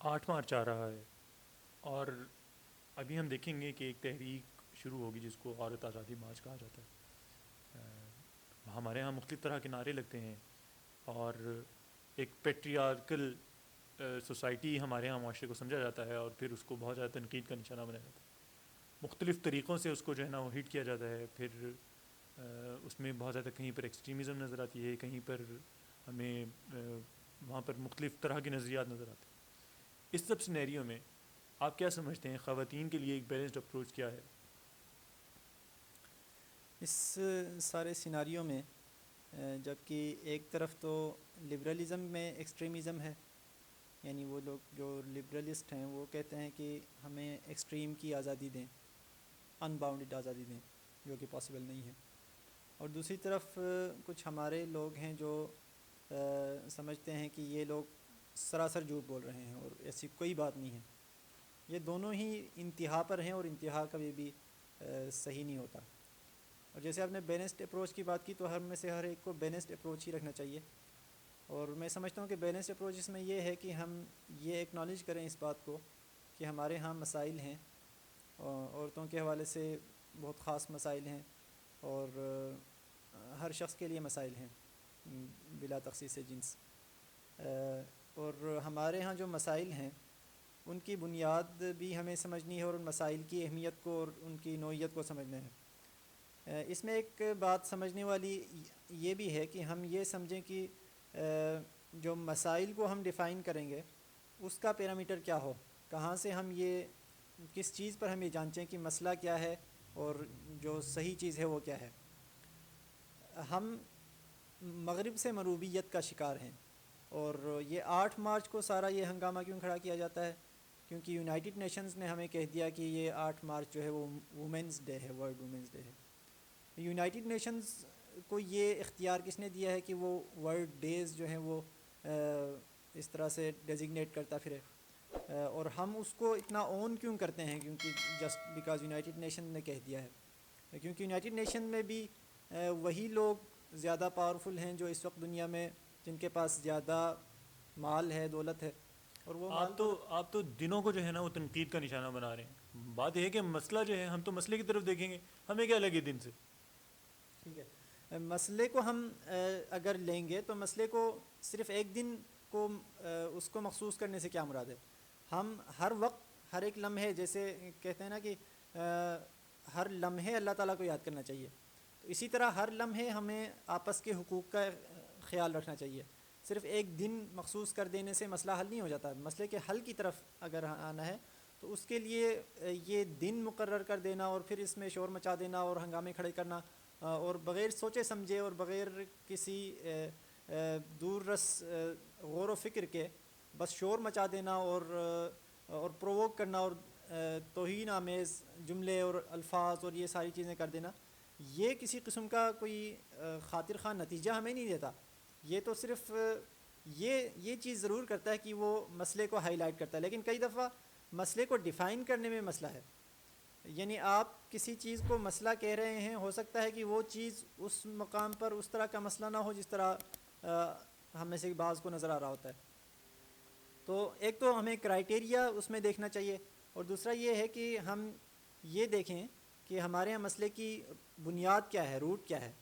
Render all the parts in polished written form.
8 مارچ آ رہا ہے اور ابھی ہم دیکھیں گے کہ ایک تحریک شروع ہوگی جس کو عورت آزادی مارچ کہا جاتا ہے۔ ہمارے ہاں مختلف طرح کے نعرے لگتے ہیں اور ایک پیٹریارکل سوسائٹی ہمارے ہاں معاشرے کو سمجھا جاتا ہے اور پھر اس کو بہت زیادہ تنقید کا نشانہ بنایا جاتا ہے۔ مختلف طریقوں سے اس کو جو ہے نا وہ ہٹ کیا جاتا ہے، پھر اس میں بہت زیادہ کہیں پر ایکسٹریمزم نظر آتی ہے، کہیں پر ہمیں وہاں پر مختلف طرح کے نظریات نظر آتے ہیں۔ اس سب سینیریو میں آپ کیا سمجھتے ہیں خواتین کے لیے ایک بیلنسڈ اپروچ کیا ہے؟ اس سارے سیناریوں میں جبکہ ایک طرف تو لبرلزم میں ایکسٹریمزم ہے، یعنی وہ لوگ جو لبرلسٹ ہیں وہ کہتے ہیں کہ ہمیں ایکسٹریم کی آزادی دیں، ان باؤنڈڈ آزادی دیں، جو کہ پاسبل نہیں ہے۔ اور دوسری طرف کچھ ہمارے لوگ ہیں جو سمجھتے ہیں کہ یہ لوگ سراسر جھوٹ بول رہے ہیں اور ایسی کوئی بات نہیں ہے۔ یہ دونوں ہی انتہا پر ہیں اور انتہا کبھی بھی صحیح نہیں ہوتا۔ اور جیسے آپ نے بیلنسڈ اپروچ کی بات کی، تو ہر میں سے ہر ایک کو بیلنسڈ اپروچ ہی رکھنا چاہیے۔ اور میں سمجھتا ہوں کہ بیلنسڈ اپروچ اس میں یہ ہے کہ ہم یہ ایکنالج کریں اس بات کو کہ ہمارے ہاں مسائل ہیں، عورتوں کے حوالے سے بہت خاص مسائل ہیں اور ہر شخص کے لیے مسائل ہیں بلا تخصیص جنس۔ اور ہمارے ہاں جو مسائل ہیں ان کی بنیاد بھی ہمیں سمجھنی ہے اور ان مسائل کی اہمیت کو اور ان کی نوعیت کو سمجھنا ہے۔ اس میں ایک بات سمجھنے والی یہ بھی ہے کہ ہم یہ سمجھیں کہ جو مسائل کو ہم ڈیفائن کریں گے اس کا پیرامیٹر کیا ہو، کہاں سے ہم یہ کس چیز پر ہم یہ جانچیں کہ مسئلہ کیا ہے اور جو صحیح چیز ہے وہ کیا ہے۔ ہم مغرب سے مروبیت کا شکار ہیں، اور یہ 8 مارچ کو سارا یہ ہنگامہ کیوں کھڑا کیا جاتا ہے؟ کیونکہ یونائٹڈ نیشنز نے ہمیں کہہ دیا کہ یہ 8 مارچ جو ہے وہ وومنس ڈے ہے، ورلڈ وومنس ڈے ہے۔ یونائٹڈ نیشنز کو یہ اختیار کس نے دیا ہے کہ وہ ورلڈ ڈیز جو ہیں وہ اس طرح سے ڈیزگنیٹ کرتا پھرے؟ اور ہم اس کو اتنا اون کیوں کرتے ہیں؟ کیونکہ جسٹ بیکاز یونائٹڈ نیشن نے کہہ دیا ہے۔ کیونکہ یونائٹڈ نیشن میں بھی وہی لوگ زیادہ پاورفل ہیں جو اس وقت دنیا میں جن کے پاس زیادہ مال ہے، دولت ہے، اور وہ مال دولت آپ تو دنوں کو جو ہے نا وہ تنقید کا نشانہ بنا رہے ہیں۔ بات یہ ہے کہ مسئلہ جو ہے ہم تو مسئلے کی طرف دیکھیں گے، ہمیں کیا لگے دن سے۔ ٹھیک ہے، مسئلے کو ہم اگر لیں گے تو مسئلے کو صرف ایک دن کو اس کو مخصوص کرنے سے کیا مراد ہے؟ ہم ہر وقت ہر ایک لمحے، جیسے کہتے ہیں نا کہ ہر لمحے اللہ تعالیٰ کو یاد کرنا چاہیے، تو اسی طرح ہر لمحے ہمیں آپس کے حقوق کا خیال رکھنا چاہیے۔ صرف ایک دن مخصوص کر دینے سے مسئلہ حل نہیں ہو جاتا۔ مسئلے کے حل کی طرف اگر آنا ہے تو اس کے لیے یہ دن مقرر کر دینا اور پھر اس میں شور مچا دینا اور ہنگامے کھڑے کرنا اور بغیر سوچے سمجھے اور بغیر کسی دور رس غور و فکر کے بس شور مچا دینا اور پرووک کرنا اور توہین آمیز جملے اور الفاظ اور یہ ساری چیزیں کر دینا، یہ کسی قسم کا کوئی خاطر خواہ نتیجہ ہمیں نہیں دیتا۔ یہ تو صرف یہ چیز ضرور کرتا ہے کہ وہ مسئلے کو ہائی لائٹ کرتا ہے، لیکن کئی دفعہ مسئلے کو ڈیفائن کرنے میں مسئلہ ہے۔ یعنی آپ کسی چیز کو مسئلہ کہہ رہے ہیں، ہو سکتا ہے کہ وہ چیز اس مقام پر اس طرح کا مسئلہ نہ ہو جس طرح ہم میں سے بعض کو نظر آ رہا ہوتا ہے۔ تو ایک تو ہمیں کرائیٹیریا اس میں دیکھنا چاہیے، اور دوسرا یہ ہے کہ ہم یہ دیکھیں کہ ہمارے یہاں مسئلے کی بنیاد کیا ہے، روٹ کیا ہے۔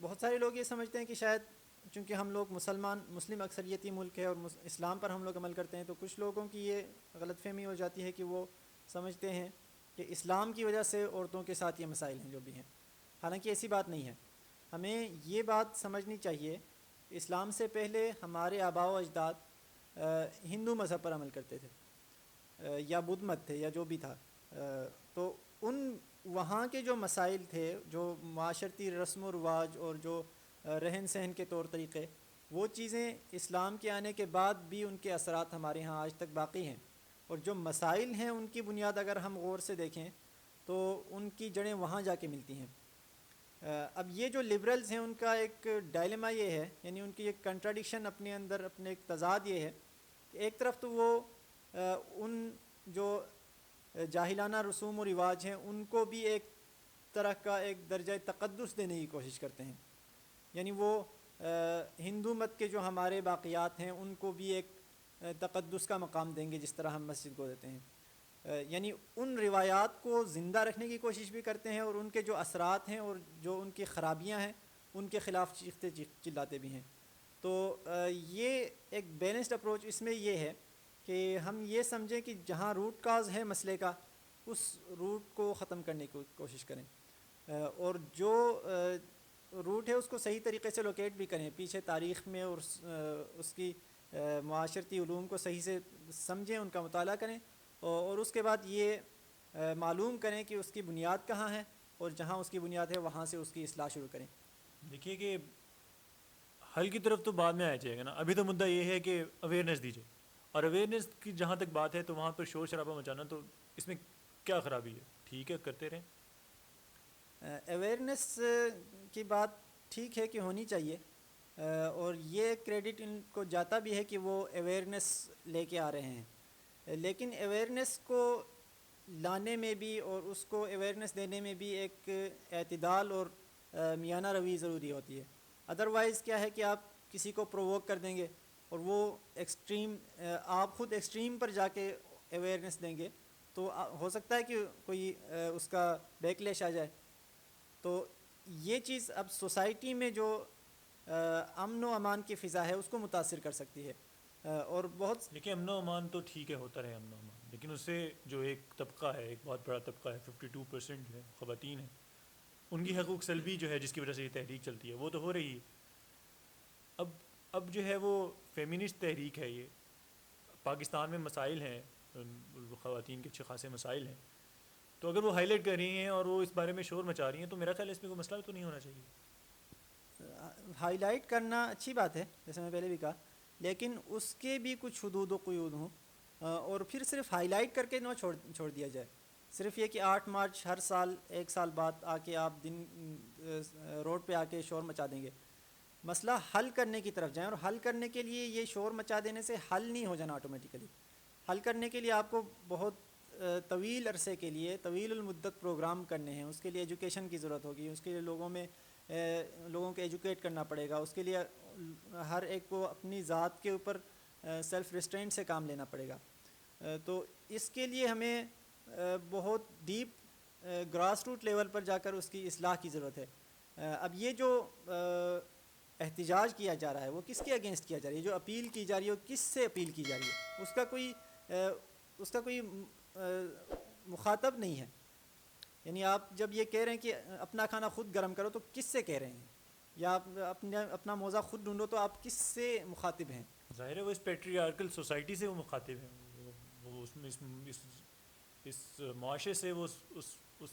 بہت سارے لوگ یہ سمجھتے ہیں کہ شاید چونکہ ہم لوگ مسلم اکثریتی ملک ہے اور اسلام پر ہم لوگ عمل کرتے ہیں، تو کچھ لوگوں کی یہ غلط فہمی ہو جاتی ہے کہ وہ سمجھتے ہیں کہ اسلام کی وجہ سے عورتوں کے ساتھ یہ مسائل ہیں جو بھی ہیں، حالانکہ ایسی بات نہیں ہے۔ ہمیں یہ بات سمجھنی چاہیے، اسلام سے پہلے ہمارے آباء و اجداد ہندو مذہب پر عمل کرتے تھے یا بدھ مت تھے یا جو بھی تھا، تو وہاں کے جو مسائل تھے، جو معاشرتی رسم و رواج اور جو رہن سہن کے طور طریقے، وہ چیزیں اسلام کے آنے کے بعد بھی ان کے اثرات ہمارے ہاں آج تک باقی ہیں۔ اور جو مسائل ہیں ان کی بنیاد اگر ہم غور سے دیکھیں تو ان کی جڑیں وہاں جا کے ملتی ہیں۔ اب یہ جو لبرلز ہیں ان کا ایک ڈائلیما یہ ہے، یعنی ان کی ایک کنٹراڈکشن اپنے اندر، اپنے ایک تضاد یہ ہے کہ ایک طرف تو وہ ان جو جاہلانہ رسوم و رواج ہیں ان کو بھی ایک طرح کا ایک درجہ تقدس دینے کی کوشش کرتے ہیں، یعنی وہ ہندو مت کے جو ہمارے باقیات ہیں ان کو بھی ایک تقدس کا مقام دیں گے جس طرح ہم مسجد کو دیتے ہیں، یعنی ان روایات کو زندہ رکھنے کی کوشش بھی کرتے ہیں اور ان کے جو اثرات ہیں اور جو ان کی خرابیاں ہیں ان کے خلاف چیختے چلاتے بھی ہیں۔ تو یہ ایک بیلنسڈ اپروچ اس میں یہ ہے کہ ہم یہ سمجھیں کہ جہاں روٹ کاز ہے مسئلے کا اس روٹ کو ختم کرنے کی کوشش کریں، اور جو روٹ ہے اس کو صحیح طریقے سے لوکیٹ بھی کریں، پیچھے تاریخ میں اور اس کی معاشرتی علوم کو صحیح سے سمجھیں، ان کا مطالعہ کریں، اور اس کے بعد یہ معلوم کریں کہ اس کی بنیاد کہاں ہے، اور جہاں اس کی بنیاد ہے وہاں سے اس کی اصلاح شروع کریں۔ دیکھیے کہ حل کی طرف تو بعد میں آیا جائے گا نا، ابھی تو مدعا یہ ہے کہ اویئرنیس دیجیے، اور اویئرنیس کی جہاں تک بات ہے تو وہاں پر شور شرابہ مچانا تو اس میں کیا خرابی ہے؟ ٹھیک ہے، کرتے رہیں۔ اویئرنیس کی بات ٹھیک ہے کہ ہونی چاہیے، اور یہ کریڈٹ ان کو جاتا بھی ہے کہ وہ اویئرنیس لے کے آ رہے ہیں، لیکن اویئرنیس کو لانے میں بھی اور اس کو اویئرنیس دینے میں بھی ایک اعتدال اور میانہ روی ضروری ہوتی ہے۔ ادروائز کیا ہے کہ آپ کسی کو پرووک کر دیں گے اور وہ ایکسٹریم، آپ خود ایکسٹریم پر جا کے اویئرنیس دیں گے تو ہو سکتا ہے کہ کوئی اس کا بیکلیش آ جائے۔ تو یہ چیز اب سوسائٹی میں جو امن و امان کی فضا ہے اس کو متاثر کر سکتی ہے، اور بہت دیکھیں امن و امان تو ٹھیک ہے، ہوتا رہے امن و امان، لیکن اس سے جو ایک طبقہ ہے، ایک بہت بڑا طبقہ ہے، 52% جو ہے خواتین ہیں، ان کی حقوق سلبی جو ہے جس کی وجہ سے یہ تحریک چلتی ہے وہ تو ہو رہی ہے۔ اب جو ہے وہ فیمینسٹ تحریک ہے، یہ پاکستان میں مسائل ہیں، خواتین کے اچھے خاصے مسائل ہیں، تو اگر وہ ہائی لائٹ کر رہی ہیں اور وہ اس بارے میں شور مچا رہی ہیں تو میرا خیال ہے اس میں کوئی مسئلہ تو نہیں ہونا چاہیے۔ ہائی لائٹ کرنا اچھی بات ہے جیسے میں پہلے بھی کہا، لیکن اس کے بھی کچھ حدود و قیود ہوں، اور پھر صرف ہائی لائٹ کر کے نہ چھوڑ دیا جائے، صرف یہ کہ 8 مارچ ہر سال 1 سال بعد آ کے آپ روڈ پہ آ کے شور مچا دیں گے، مسئلہ حل کرنے کی طرف جائیں، اور حل کرنے کے لیے یہ شور مچا دینے سے حل نہیں ہو جانا آٹومیٹیکلی۔ حل کرنے کے لیے آپ کو بہت طویل عرصے کے لیے طویل المدت پروگرام کرنے ہیں، اس کے لیے ایجوکیشن کی ضرورت ہوگی، اس کے لیے لوگوں کو ایجوکیٹ کرنا پڑے گا، اس کے لیے ہر ایک کو اپنی ذات کے اوپر سیلف ریسٹرینٹ سے کام لینا پڑے گا۔ تو اس کے لیے ہمیں بہت ڈیپ گراس روٹ لیول پر جا کر اس کی اصلاح کی ضرورت ہے۔ اب یہ جو احتجاج کیا جا رہا ہے وہ کس کے اگینسٹ کیا جا رہا ہے؟ جو اپیل کی جا رہی ہے وہ کس سے اپیل کی جا رہی ہے؟ اس کا کوئی مخاطب نہیں ہے، یعنی آپ جب یہ کہہ رہے ہیں کہ اپنا کھانا خود گرم کرو تو کس سے کہہ رہے ہیں؟ یا آپ اپنا موضع خود ڈھونڈو تو آپ کس سے مخاطب ہیں؟ ظاہر ہے وہ اس پیٹریارکل سوسائٹی سے وہ مخاطب ہیں، وہ اس معاشرے سے وہ اس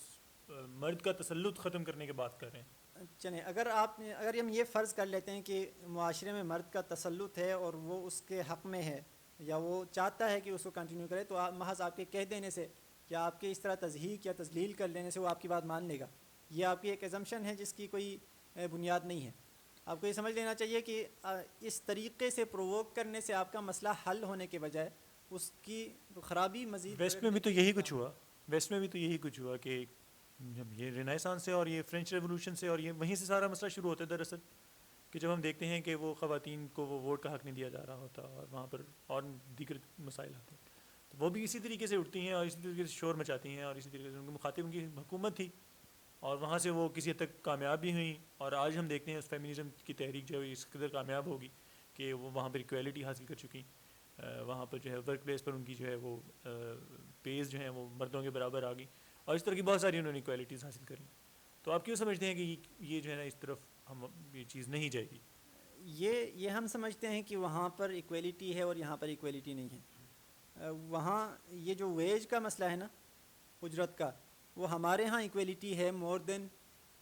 مرد کا تسلط ختم کرنے کی بات کر رہے ہیں۔ چلیں، اگر ہم یہ فرض کر لیتے ہیں کہ معاشرے میں مرد کا تسلط ہے اور وہ اس کے حق میں ہے یا وہ چاہتا ہے کہ اس کو کنٹینیو کرے، تو محض آپ کے کہہ دینے سے یا آپ کے اس طرح تضحیک یا تذلیل کر لینے سے وہ آپ کی بات مان لے گا؟ یہ آپ کی ایک ایزمپشن ہے جس کی کوئی بنیاد نہیں ہے۔ آپ کو یہ سمجھ لینا چاہیے کہ اس طریقے سے پرووک کرنے سے آپ کا مسئلہ حل ہونے کے بجائے اس کی خرابی مزید ویسٹ میں بھی تو یہی کچھ ہوا کہ جب یہ رینیسانس سے اور یہ فرینچ ریولوشن سے اور یہ وہیں سے سارا مسئلہ شروع ہوتا ہے دراصل، کہ جب ہم دیکھتے ہیں کہ وہ خواتین کو وہ ووٹ کا حق نہیں دیا جا رہا ہوتا اور وہاں پر اور دیگر مسائل آتے ہیں، تو وہ بھی اسی طریقے سے اٹھتی ہیں اور اسی طریقے سے شور مچاتی ہیں، اور اسی طریقے سے ان کے مخاطب ان کی حکومت تھی، اور وہاں سے وہ کسی حد تک کامیاب بھی ہوئیں، اور آج ہم دیکھتے ہیں اس فیمنزم کی تحریک جو ہے اس قدر کامیاب ہوگی کہ وہ وہاں پر ایکویلٹی حاصل کر چکی، وہاں پر جو ہے ورک پلیس پر ان کی جو ہے وہ پیز جو ہیں وہ مردوں کے برابر آ گئی، اور اس طرح کی بہت ساری انہوں نے ایکویلٹیز حاصل کریں۔ تو آپ کیوں سمجھتے ہیں کہ یہ جو ہے نا اس طرف ہم یہ چیز نہیں جائے گی؟ یہ ہم سمجھتے ہیں کہ وہاں پر ایکویلٹی ہے اور یہاں پر ایکویلٹی نہیں ہے۔ وہاں یہ جو ویج کا مسئلہ ہے نا، اجرت کا، وہ ہمارے ہاں ایکویلٹی ہے مور دین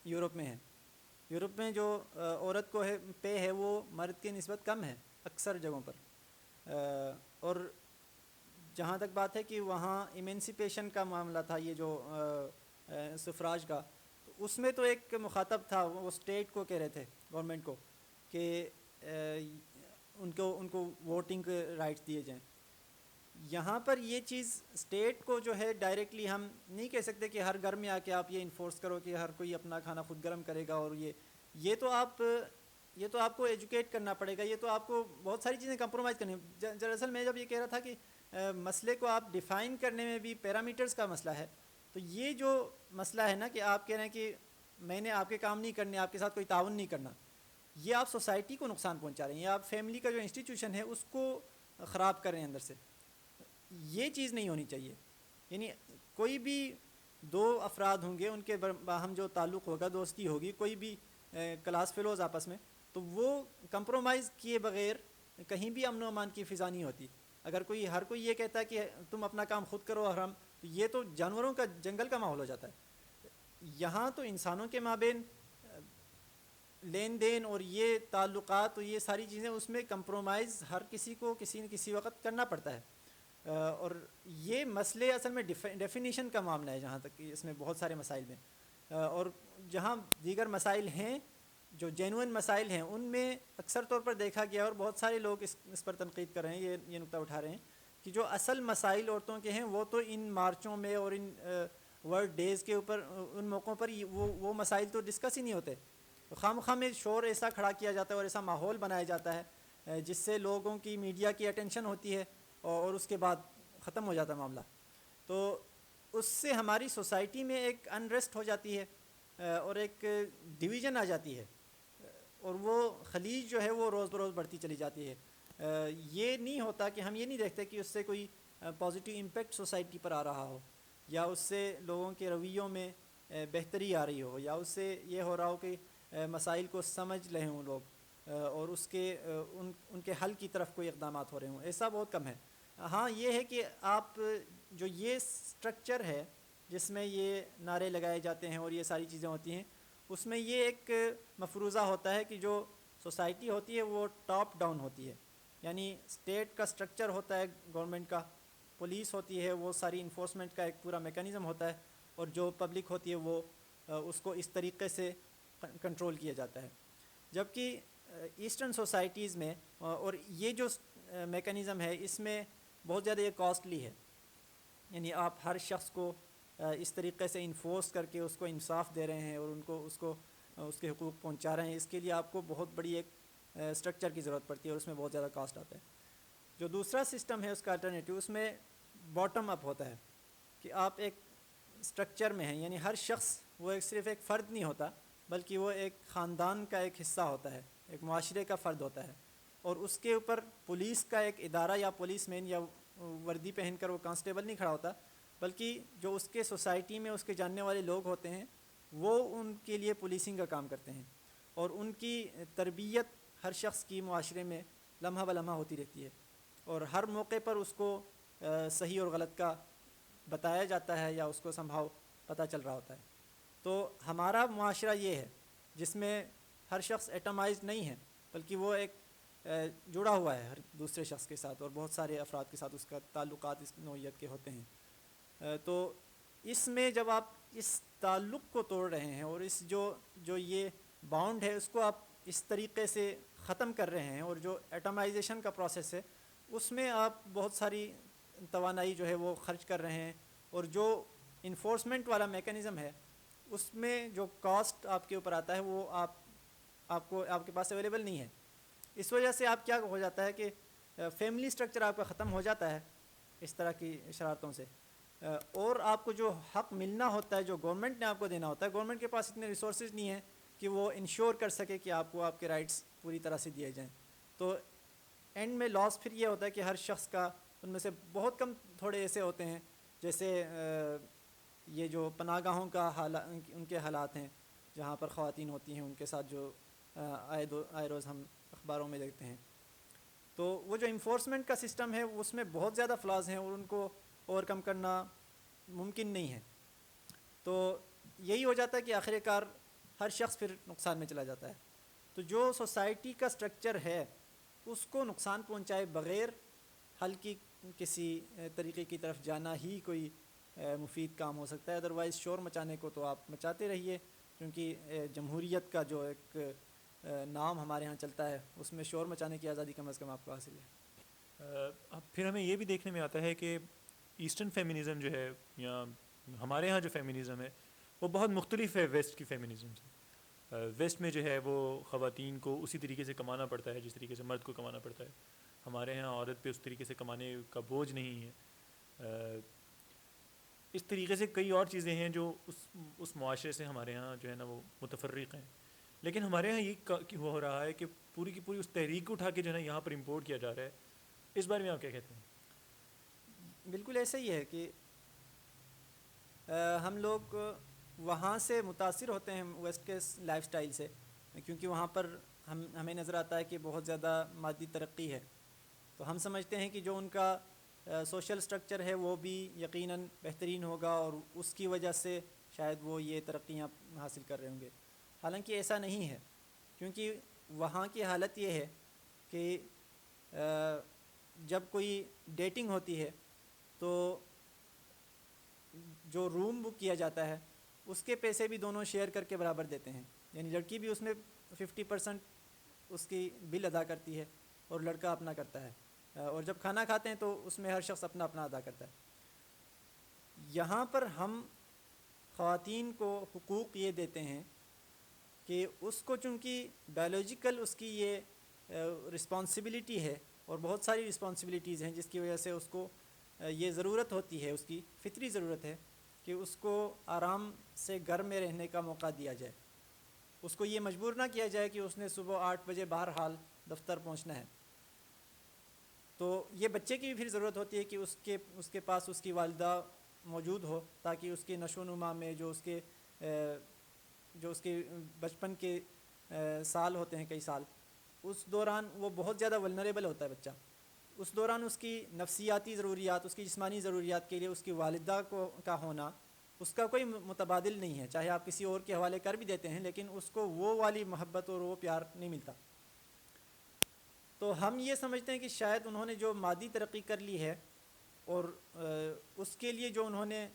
یورپ میں ہے۔ یورپ میں جو عورت کو پے ہے وہ مرد کی نسبت کم ہے اکثر جگہوں پر، اور جہاں تک بات ہے کہ وہاں ایمنسپیشن کا معاملہ تھا، یہ جو سفراج کا، تو اس میں تو ایک مخاطب تھا، وہ اسٹیٹ کو کہہ رہے تھے، گورنمنٹ کو، کہ ان کو ووٹنگ رائٹس دیے جائیں۔ یہاں پر یہ چیز اسٹیٹ کو جو ہے ڈائریکٹلی ہم نہیں کہہ سکتے کہ ہر گھر میں آ کے آپ یہ انفورس کرو کہ ہر کوئی اپنا کھانا خود گرم کرے گا، اور یہ تو آپ یہ تو آپ کو ایجوکیٹ کرنا پڑے گا, یہ تو آپ کو بہت ساری چیزیں کمپرومائز کرنی. دراصل میں جب یہ کہہ رہا تھا کہ مسئلے کو آپ ڈیفائن کرنے میں بھی پیرامیٹرز کا مسئلہ ہے, تو یہ جو مسئلہ ہے نا کہ آپ کہہ رہے ہیں کہ میں نے آپ کے کام نہیں کرنے, آپ کے ساتھ کوئی تعاون نہیں کرنا, یہ آپ سوسائٹی کو نقصان پہنچا رہے ہیں, یا آپ فیملی کا جو انسٹیٹیوشن ہے اس کو خراب کر رہے ہیں اندر سے. یہ چیز نہیں ہونی چاہیے. یعنی کوئی بھی دو افراد ہوں گے, ان کے باہم جو تعلق ہوگا, دوستی ہوگی, کوئی بھی کلاس فیلوز آپس میں, تو وہ کمپرومائز کیے بغیر کہیں بھی امن و امان کی فضا نہیں ہوتی. اگر ہر کوئی یہ کہتا ہے کہ تم اپنا کام خود کرو اور ہم, تو یہ تو جانوروں کا جنگل کا ماحول ہو جاتا ہے. یہاں تو انسانوں کے مابین لین دین اور یہ تعلقات, تو یہ ساری چیزیں, اس میں کمپرومائز ہر کسی کو کسی نہ کسی وقت کرنا پڑتا ہے. اور یہ مسئلے اصل میں ڈیفینیشن کا معاملہ ہے, جہاں تک اس میں بہت سارے مسائل میں, اور جہاں دیگر مسائل ہیں جو جینوئن مسائل ہیں, ان میں اکثر طور پر دیکھا گیا, اور بہت سارے لوگ اس پر تنقید کر رہے ہیں, یہ نقطہ اٹھا رہے ہیں کہ جو اصل مسائل عورتوں کے ہیں وہ تو ان مارچوں میں اور ان ورلڈ ڈیز کے اوپر, ان موقعوں پر وہ مسائل تو ڈسکس ہی نہیں ہوتے. خواہ میں شور ایسا کھڑا کیا جاتا ہے اور ایسا ماحول بنایا جاتا ہے جس سے لوگوں کی, میڈیا کی اٹینشن ہوتی ہے, اور اس کے بعد ختم ہو جاتا ہے معاملہ. تو اس سے ہماری سوسائٹی میں ایک انریسٹ ہو جاتی ہے اور ایک ڈویژن آ جاتی ہے, اور وہ خلیج جو ہے وہ روز بروز بڑھتی چلی جاتی ہے. یہ نہیں ہوتا کہ ہم یہ نہیں دیکھتے کہ اس سے کوئی پازیٹیو امپیکٹ سوسائٹی پر آ رہا ہو, یا اس سے لوگوں کے رویوں میں بہتری آ رہی ہو, یا اس سے یہ ہو رہا ہو کہ مسائل کو سمجھ رہے ہوں لوگ, اور اس کے ان کے حل کی طرف کوئی اقدامات ہو رہے ہوں. ایسا بہت کم ہے. ہاں یہ ہے کہ آپ جو یہ سٹرکچر ہے جس میں یہ نعرے لگائے جاتے ہیں اور یہ ساری چیزیں ہوتی ہیں, اس میں یہ ایک مفروضہ ہوتا ہے کہ جو سوسائٹی ہوتی ہے وہ ٹاپ ڈاؤن ہوتی ہے. یعنی اسٹیٹ کا سٹرکچر ہوتا ہے, گورنمنٹ کا, پولیس ہوتی ہے, وہ ساری انفورسمنٹ کا ایک پورا میکانزم ہوتا ہے, اور جو پبلک ہوتی ہے وہ اس کو اس طریقے سے کنٹرول کیا جاتا ہے. جبکہ ایسٹرن سوسائٹیز میں, اور یہ جو میکانزم ہے اس میں بہت زیادہ یہ کاسٹلی ہے. یعنی آپ ہر شخص کو اس طریقے سے انفورس کر کے اس کو انصاف دے رہے ہیں اور اس کے حقوق پہنچا رہے ہیں, اس کے لیے آپ کو بہت بڑی ایک سٹرکچر کی ضرورت پڑتی ہے, اور اس میں بہت زیادہ کاسٹ آتا ہے. جو دوسرا سسٹم ہے اس کا الٹرنیٹیو, اس میں باٹم اپ ہوتا ہے کہ آپ ایک سٹرکچر میں ہیں. یعنی ہر شخص وہ صرف ایک فرد نہیں ہوتا, بلکہ وہ ایک خاندان کا ایک حصہ ہوتا ہے, ایک معاشرے کا فرد ہوتا ہے, اور اس کے اوپر پولیس کا ایک ادارہ یا پولیس مین یا وردی پہن کر وہ کانسٹیبل نہیں کھڑا ہوتا, بلکہ جو اس کے سوسائٹی میں اس کے جاننے والے لوگ ہوتے ہیں وہ ان کے لیے پولیسنگ کا کام کرتے ہیں, اور ان کی تربیت ہر شخص کی معاشرے میں لمحہ بلمحہ ہوتی رہتی ہے, اور ہر موقع پر اس کو صحیح اور غلط کا بتایا جاتا ہے, یا اس کو سمبھاؤ پتہ چل رہا ہوتا ہے. تو ہمارا معاشرہ یہ ہے جس میں ہر شخص ایٹمائزڈ نہیں ہے, بلکہ وہ ایک جڑا ہوا ہے ہر دوسرے شخص کے ساتھ, اور بہت سارے افراد کے ساتھ اس کا تعلقات اس نوعیت کے ہوتے ہیں. تو اس میں جب آپ اس تعلق کو توڑ رہے ہیں, اور اس جو یہ باؤنڈ ہے اس کو آپ اس طریقے سے ختم کر رہے ہیں, اور جو ایٹمائزیشن کا پروسیس ہے اس میں آپ بہت ساری توانائی جو ہے وہ خرچ کر رہے ہیں, اور جو انفورسمنٹ والا میکانزم ہے اس میں جو کاسٹ آپ کے اوپر آتا ہے وہ آپ کے پاس اویلیبل نہیں ہے. اس وجہ سے آپ کیا ہو جاتا ہے کہ فیملی سٹرکچر آپ کا ختم ہو جاتا ہے اس طرح کی شرارتوں سے, اور آپ کو جو حق ملنا ہوتا ہے, جو گورنمنٹ نے آپ کو دینا ہوتا ہے, گورنمنٹ کے پاس اتنے ریسورسز نہیں ہیں کہ وہ انشور کر سکے کہ آپ کو آپ کے رائٹس پوری طرح سے دیے جائیں. تو اینڈ میں لاس پھر یہ ہوتا ہے کہ ہر شخص کا, ان میں سے بہت کم تھوڑے ایسے ہوتے ہیں جیسے یہ جو پناہ گاہوں کا ان کے حالات ہیں جہاں پر خواتین ہوتی ہیں, ان کے ساتھ جو آئے روز ہم اخباروں میں دیکھتے ہیں. تو وہ جو انفورسمنٹ کا سسٹم ہے اس میں بہت زیادہ فلاز ہیں, اور ان کو اوور کم کرنا ممکن نہیں ہے. تو یہی ہو جاتا ہے کہ آخر کار ہر شخص پھر نقصان میں چلا جاتا ہے. تو جو سوسائٹی کا سٹرکچر ہے اس کو نقصان پہنچائے بغیر حل کی کسی طریقے کی طرف جانا ہی کوئی مفید کام ہو سکتا ہے. ادروائز شور مچانے کو تو آپ مچاتے رہیے, کیونکہ جمہوریت کا جو ایک نام ہمارے ہاں چلتا ہے اس میں شور مچانے کی آزادی کم از کم آپ کو حاصل ہے. اب پھر ہمیں یہ بھی دیکھنے میں آتا ہے کہ ایسٹرن فیمنزم جو ہے یا ہمارے ہاں جو فیمنزم ہے وہ بہت مختلف ہے ویسٹ کی فیمنزم سے. ویسٹ میں جو ہے وہ خواتین کو اسی طریقے سے کمانا پڑتا ہے جس طریقے سے مرد کو کمانا پڑتا ہے. ہمارے ہاں عورت پہ اس طریقے سے کمانے کا بوجھ نہیں ہے. اس طریقے سے کئی اور چیزیں ہیں جو اس معاشرے سے ہمارے ہاں جو ہے نا وہ متفرق ہیں. لیکن ہمارے ہاں یہ ہو رہا ہے کہ پوری کی پوری اس تحریک کو اٹھا کے جو ہے نا یہاں پر امپورٹ کیا جا رہا ہے. اس بارے میں آپ کیا کہتے ہیں؟ بالکل ایسا ہی ہے کہ ہم لوگ وہاں سے متاثر ہوتے ہیں ویسٹ کے لائف سٹائل سے، کیونکہ وہاں پر ہمیں نظر آتا ہے کہ بہت زیادہ مادی ترقی ہے. تو ہم سمجھتے ہیں کہ جو ان کا سوشل سٹرکچر ہے وہ بھی یقیناً بہترین ہوگا اور اس کی وجہ سے شاید وہ یہ ترقیاں حاصل کر رہے ہوں گے. حالانکہ ایسا نہیں ہے، کیونکہ وہاں کی حالت یہ ہے کہ جب کوئی ڈیٹنگ ہوتی ہے تو جو روم بک کیا جاتا ہے اس کے پیسے بھی دونوں شیئر کر کے برابر دیتے ہیں. یعنی لڑکی بھی اس میں 50% اس کی بل ادا کرتی ہے اور لڑکا اپنا کرتا ہے. اور جب کھانا کھاتے ہیں تو اس میں ہر شخص اپنا اپنا ادا کرتا ہے. یہاں پر ہم خواتین کو حقوق یہ دیتے ہیں کہ اس کو چونکہ بایولوجیکل اس کی یہ رسپانسبلٹی ہے اور بہت ساری رسپانسبلٹیز ہیں جس کی وجہ سے اس کو یہ ضرورت ہوتی ہے، اس کی فطری ضرورت ہے کہ اس کو آرام سے گھر میں رہنے کا موقع دیا جائے. اس کو یہ مجبور نہ کیا جائے کہ اس نے صبح 8 بجے بہرحال دفتر پہنچنا ہے. تو یہ بچے کی بھی پھر ضرورت ہوتی ہے کہ اس کے پاس اس کی والدہ موجود ہو، تاکہ اس کے نشو و نما میں جو اس کے بچپن کے سال ہوتے ہیں، کئی سال، اس دوران وہ بہت زیادہ ولنریبل ہوتا ہے بچہ. اس دوران اس کی نفسیاتی ضروریات، اس کی جسمانی ضروریات کے لیے اس کی والدہ کا ہونا اس کا کوئی متبادل نہیں ہے. چاہے آپ کسی اور کے حوالے کر بھی دیتے ہیں لیکن اس کو وہ والی محبت اور وہ پیار نہیں ملتا. تو ہم یہ سمجھتے ہیں کہ شاید انہوں نے جو مادی ترقی کر لی ہے اور اس کے لیے جو انہوں نے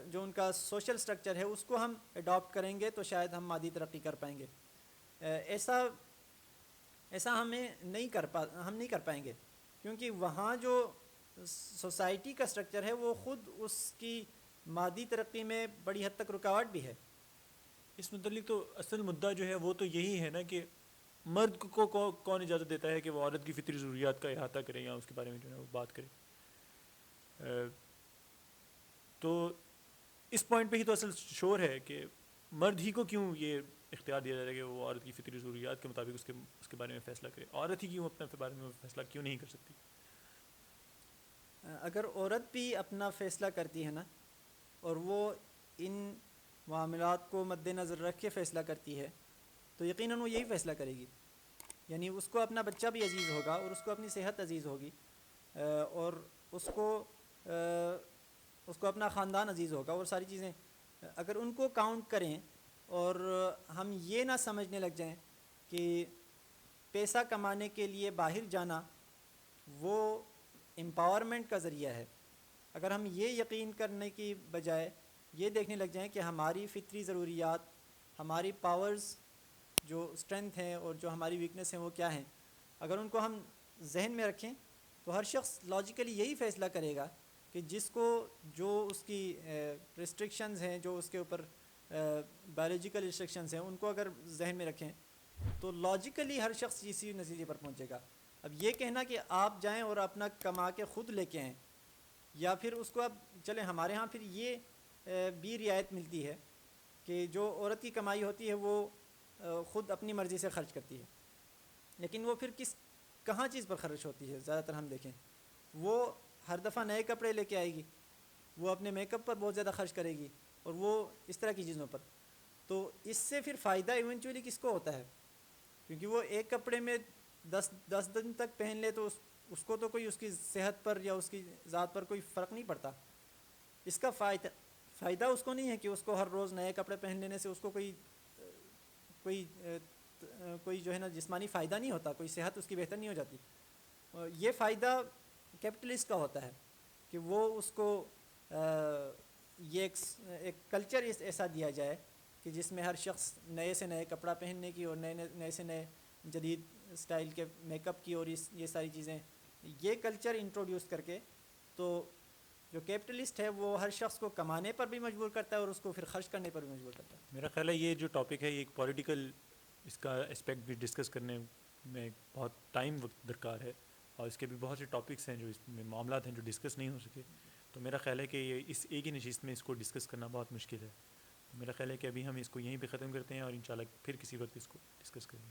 جو ان کا سوشل سٹرکچر ہے اس کو ہم اڈاپٹ کریں گے تو شاید ہم مادی ترقی کر پائیں گے. ایسا ہم نہیں کر پائیں گے، کیونکہ وہاں جو سوسائٹی کا سٹرکچر ہے وہ خود اس کی مادی ترقی میں بڑی حد تک رکاوٹ بھی ہے. اس متعلق تو اصل مدعا جو ہے وہ تو یہی ہے نا کہ مرد کو کون اجازت دیتا ہے کہ وہ عورت کی فطری ضروریات کا احاطہ کرے یا اس کے بارے میں جو ہے وہ بات کرے. تو اس پوائنٹ پہ ہی تو اصل شور ہے کہ مرد ہی کو کیوں یہ اختیار دیا جاتا ہے کہ وہ عورت کی فطری ضروریات کے مطابق اس کے بارے میں فیصلہ کرے. عورت ہی کیوں اپنے بارے میں فیصلہ کیوں نہیں کر سکتی؟ اگر عورت بھی اپنا فیصلہ کرتی ہے نا، اور وہ ان معاملات کو مد نظر رکھ کے فیصلہ کرتی ہے، تو یقیناً وہ یہی فیصلہ کرے گی. یعنی اس کو اپنا بچہ بھی عزیز ہوگا اور اس کو اپنی صحت عزیز ہوگی، اور اس کو اپنا خاندان عزیز ہوگا، اور ساری چیزیں اگر ان کو کاؤنٹ کریں اور ہم یہ نہ سمجھنے لگ جائیں کہ پیسہ کمانے کے لیے باہر جانا وہ امپاورمنٹ کا ذریعہ ہے. اگر ہم یہ یقین کرنے کی بجائے یہ دیکھنے لگ جائیں کہ ہماری فطری ضروریات، ہماری پاورز جو اسٹرینتھ ہیں اور جو ہماری ویکنس ہیں وہ کیا ہیں، اگر ان کو ہم ذہن میں رکھیں تو ہر شخص لاجیکلی یہی فیصلہ کرے گا کہ جس کو جو اس کی ریسٹرکشنز ہیں، جو اس کے اوپر بایولوجیکل ریسٹرکشنز ہیں، ان کو اگر ذہن میں رکھیں تو لاجیکلی ہر شخص اسی نتیجے پر پہنچے گا. اب یہ کہنا کہ آپ جائیں اور اپنا کما کے خود لے کے آئیں، یا پھر اس کو اب چلیں ہمارے ہاں پھر یہ بھی رعایت ملتی ہے کہ جو عورت کی کمائی ہوتی ہے وہ خود اپنی مرضی سے خرچ کرتی ہے، لیکن وہ پھر کہاں چیز پر خرچ ہوتی ہے؟ زیادہ تر ہم دیکھیں وہ ہر دفعہ نئے کپڑے لے کے آئے گی، وہ اپنے میک اپ پر بہت زیادہ خرچ کرے گی اور وہ اس طرح کی چیزوں پر. تو اس سے پھر فائدہ ایونچولی کس کو ہوتا ہے؟ کیونکہ وہ ایک کپڑے میں 10 دن تک پہن لے تو اس کو تو کوئی اس کی صحت پر یا اس کی ذات پر کوئی فرق نہیں پڑتا. اس کا فائدہ اس کو نہیں ہے کہ اس کو ہر روز نئے کپڑے پہن لینے سے اس کو کوئی جو ہے نا جسمانی فائدہ نہیں ہوتا، کوئی صحت اس کی بہتر نہیں ہو جاتی. یہ فائدہ کیپٹلسٹ کا ہوتا ہے کہ وہ اس کو یہ ایک کلچر ایسا دیا جائے کہ جس میں ہر شخص نئے سے نئے کپڑا پہننے کی اور نئے سے نئے جدید اسٹائل کے میک اپ کی اور یہ ساری چیزیں، یہ کلچر انٹروڈیوس کر کے تو جو کیپٹلسٹ ہے وہ ہر شخص کو کمانے پر بھی مجبور کرتا ہے اور اس کو پھر خرچ کرنے پر بھی مجبور کرتا ہے. میرا خیال ہے یہ جو ٹاپک ہے یہ ایک پولیٹیکل اس کا اسپیکٹ بھی ڈسکس کرنے میں بہت ٹائم وقت درکار ہے اور اس کے بھی بہت سے ٹاپکس ہیں جو اس میں معاملات ہیں جو ڈسکس نہیں ہو سکے. تو میرا خیال ہے کہ یہ اس ایک ہی نشست میں اس کو ڈسکس کرنا بہت مشکل ہے. میرا خیال ہے کہ ابھی ہم اس کو یہیں پہ ختم کرتے ہیں اور انشاءاللہ پھر کسی وقت اس کو ڈسکس کریں گے.